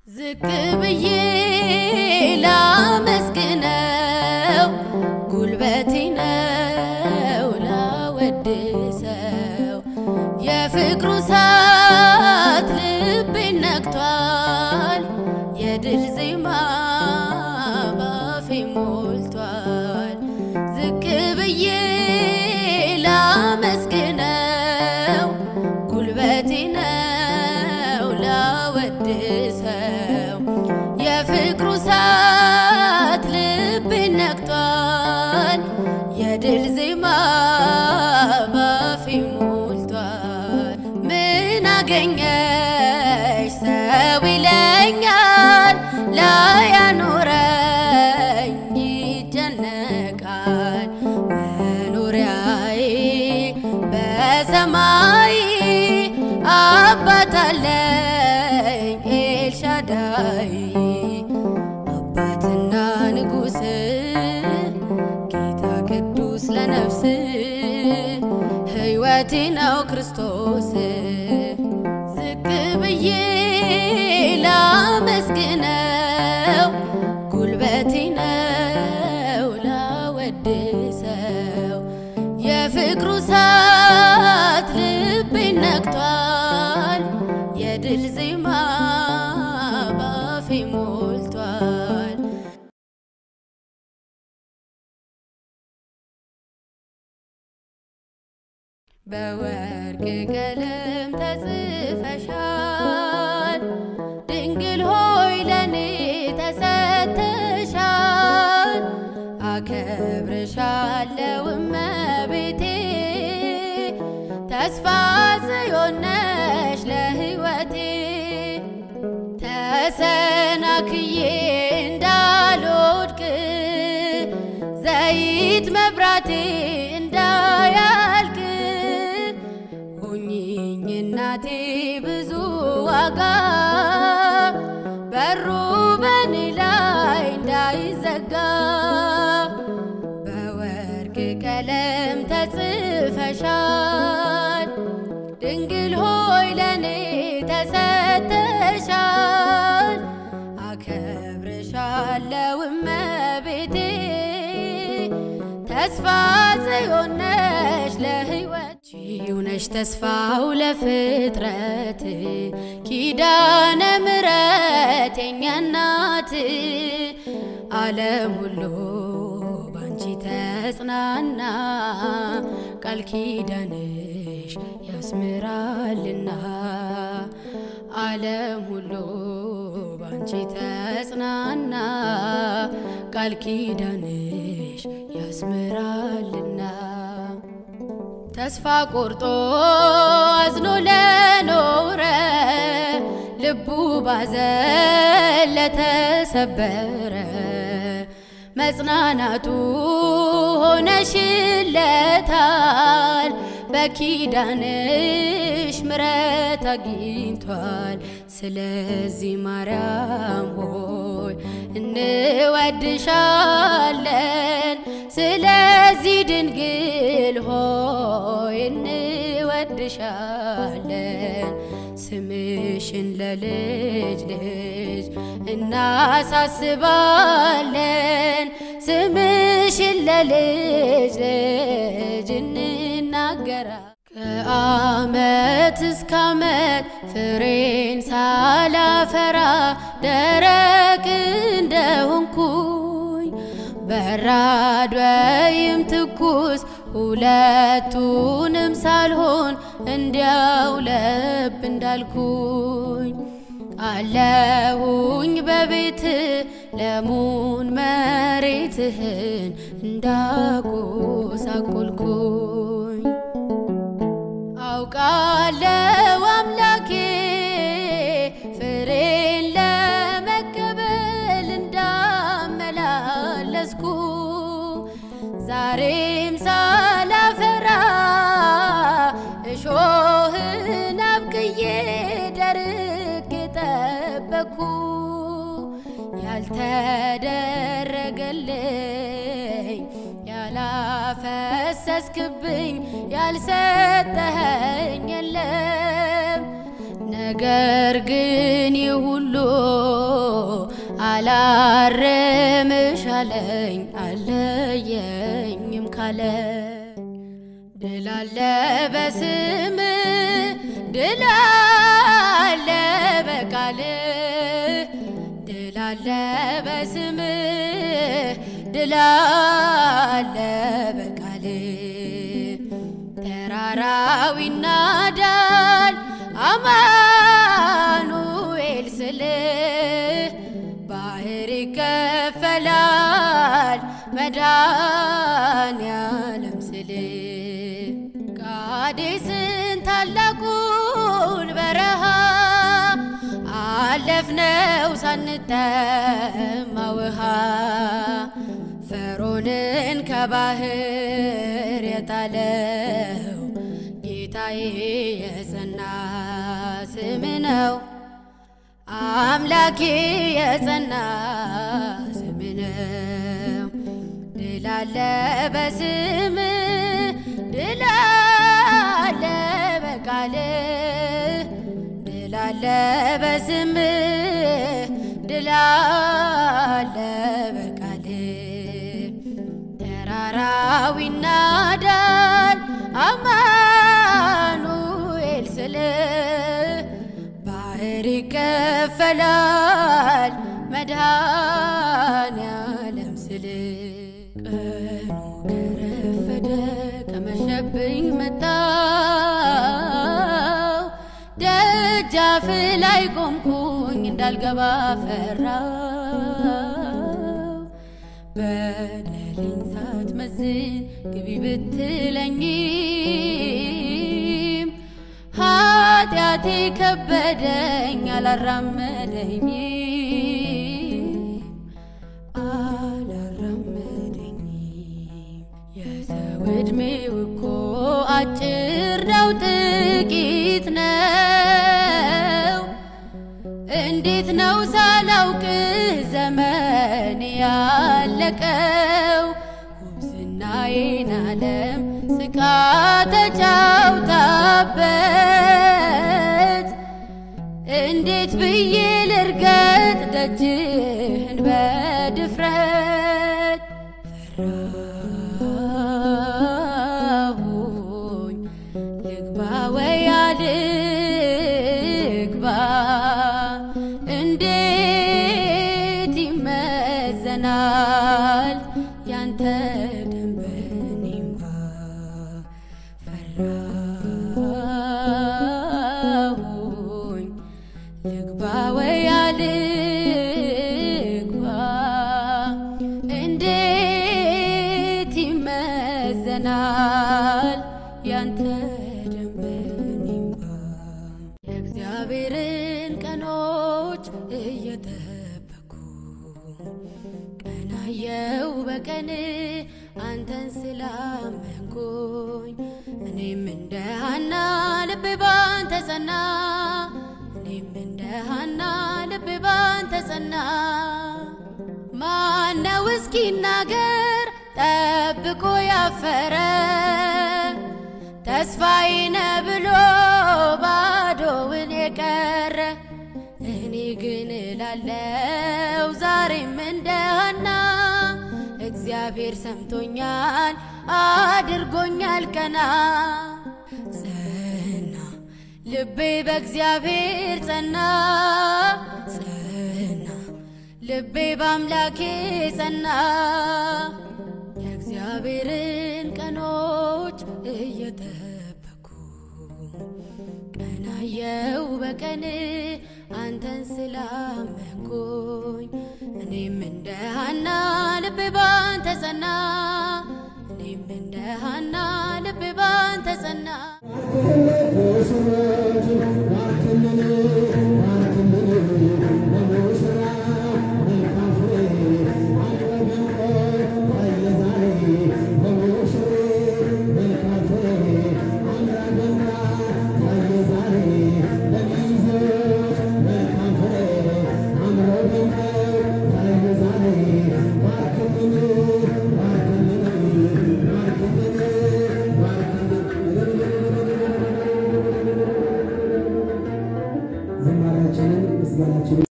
ዝቅ ብዬ ላመስግነው ጉልበቴ ነው ላወድሰው የፍቅሩ እሳት ልቤን ነክቷል የድል ዜማ ባፌ ሞልቷል ዝቅ ብዬ ላመስግነው ጉልበቴ ነው ላወድሰው የፍቅሩ እሳት ልቤን ነክቷል የድል ዜማ ባፌ ሞልቷል ምን አገኘሽ ሰው ይለኛል ላያኖረኝ ይጨነቃል መኖሪያዬ በሰማይ አባት አለኝ ኤልሻዳይ አባትና ንጉሥ ጌታ ቅዱስ ለነፍስ ሕይወቴ ነው ክርስቶስ ዝቅ ብዬ ላመስግነው ጉልበቴ ነው ላወድሰው የፍቅሩ እሳት ልቤን ነክቷል የድል ዜማ ባፌ ሞልቷል በወርቅ ቀለም ተጽፈሻል ድንግል ሆይ ለኔ ተሰጥተሻል አከብርሻለሁ እመቤቴ ተስፋ ጽዮን ነሽ ለሕይወቴ ተሰናክዬ እንዳልወድቅ ዘይት መብራቴ እንዳያልቅ ሁኚኝ እናቴ ብዙ ዋጋ በሩ በኔ ላይ እንዳይዘጋ በወርቅ ቀለም ተጽፈሻል ድንግል ሆይ ለኔ ተሰጥተሻል አከብርሻለሁ እመቤቴ ተስፋ ጽዮን ነሽ ለሕይወት ነሽ ተስፋው ለፍጥረት ኪዳነ ምሕረት የኛ እናት ዓለም ሁሉ ባንቺ ተጽናና ቃል ኪዳንሽ ያስምራልና ዓለም ሁሉ ባንቺ ተጽናና ቃል ኪዳንሽ ያስምራልና ተስፋ ቆርጦ አዝኖ ለኖረ ልቡ ባዘን ለተሰበረ መጽናናቱ ሆነሽለታል በኪዳንሽ ምሕረት አግኝቷል ስለዚህ ማርያም ሆይ እንወድሻለን ስለዚህ ድንግል ሆይ እንወድሻለን ስምሽን ለልጅ ልጅ እናሳስባለን ስምሽን ለልጅ ልጅ እንናገራለን ከዓመት እስከ ዓመት ፍሬን ሳላፈራ ደረቅ እንደሆንኩኝ በራድ ወይም ትኩስ ሁለቱንም ሳልሆን እንዲያው ለብ እንዳልኩኝ አለሁኝ በቤት ለሙን መሬትህን እንዳጎሳቆልኩኝ አውቃለሁ አምላኬ ፍሬን ለመቀበል እንዳመላለስኩ ዛሬም ሳላፈራ እሾህን አብቅዬ ደርቄ ጠበቅኩ ያልተደረገልኝ ያላፈሰስክብኝ ያልሰጠኸኝ የለም ነገር ግን ይሁሉ አላርምሽ አለኝ አለየኝም ካለ ድል አለ በስምህ ድል አለ በቃልህ ድል አለ በስምህ ድል አለ በቃልህ ተራራው ይናዳል አማኑኤል ስልህ ባህር ይከፈላል መድኃኔዓለም ስልህ ቃዴስን ታላቁን በረሃ አለፍነው ሳንጠማ ውሃ ፈርዖንን ከባህር የጣለው ጌታዬ የጸና ስም ነው አምላኬ የጸና ስም ነው ድል አለ በስምህ ድል አለ በቃልህ ድል አለ በስምህ ድል አለ በቃልህ ተራራው ይናዳል አማኑኤል ስልህ ባህር ይከፈላል መድኃኔዓለም ስልህ ቀኑ ከረፈደ ከመሸብኝ መጣው ደጃፍ ላይ ቆምኩኝ እንዳልገባ ፈራው በደሌን ሳትመዝን ግቢ ብትለኝም ኃጢአቴ ከበደኝ አላራመደኝም የሰው ዕድሜው እኮ አጭር ነው ጥቂት ነው እንዴት ነው ሳላውቅህ ዘመን ያለቀው ጉብዝናዬን ዓለም ስቃ ተጫውታበት እንዴት ብዬ ልርገጥ ደጅህን በድፍረት ፈራሁኝ ልግባ ወይ አልግባ እንዴት ይመዘናል ያንተ ደም በኔ እንባ ፈራሁኝ ልግባ ወይ አልግባ እንዴት ይመዘናል ያንተ ደም በኔ እንባ የእግዚአብሔርን ቀኖች እየጠበኩ ቀናየው በቀን አንተን ስላመንኩኝ እኔም እንደ ሐና ልቤ ባንተ ጸና እኔም እንደ ሐና ልቤ ባንተ ጸና ማነው እስኪናገር ጠብቆ ያፈረ ተስፋዬ ነህ ብሎ ባዶውን የቀረ እኔ ግን እላለሁ ዛሬም እንደ ሐና እግዚአብሔር ሰምቶኛል አድርጎኛል ቀና ጸና ልቤ በእግዚአብሔር ጸና ጸና ልቤ በአምላኬ ጸና የእግዚአብሔርን ቀኖች እየጠበኩ ቀናየው በቀን አንተን ስላመንኩኝ እኔም እንደ ሐና ልቤ ባንተ ጸና እኔም እንደ ሐና ልቤ ባንተ ጸና